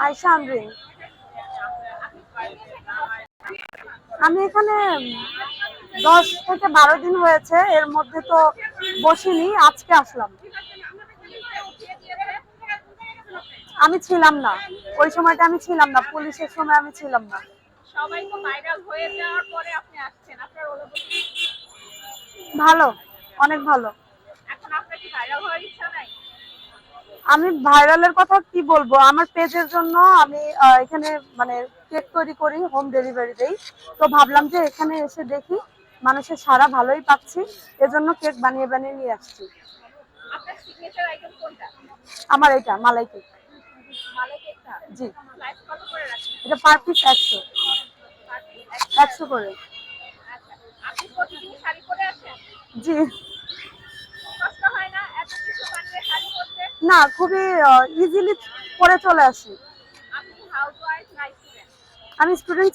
আয়শা আমরিন। আমি এখানে 10 থেকে 12 দিন হয়েছে, এর মধ্যে তো বসিনি, আজকে আসলাম। আমি ছিলাম না, ওই সময়টা আমি ছিলাম না, পুলিশের সময় আমি ছিলাম না। সবাই তো ভাইরাল হয়ে যাওয়ার পরে আপনি আসছেন, আপনার অনুভূতি? ভালো, অনেক ভালো। এখন আপনার কি ভাইরাল হওয়ার ইচ্ছা নাই? আমি ভাইরালের কথা কি বলবো, আমার পেজের জন্য আমি এখানে মানে কেক তৈরি করি, হোম ডেলিভারি দেই। তো ভাবলাম যে এখানে এসে দেখি মানুষের সাড়া ভালোই পাচ্ছি, এজন্য কেক বানিয়ে বানিয়ে নিয়ে আসছি। আপনার সিগনেচার আইটেম কোনটা? আমার এটা মালাই কেক। মালাই কেকটা? জি। প্রাইস কত করে রাখছেন? এটা পার পিস 100। পার পিস 100 টাকা? 100 করে। আচ্ছা, আপনি প্রতিদিন শাড়ি পরে আসেন? জি। কষ্ট হয় না এত কিছু বানিয়ে শাড়ি পরতে? না, খুবই ইজিলি পরে চলে আসি। আপনি কি হাউস ওয়াইফ না স্টুডেন্ট? আমি স্টুডেন্ট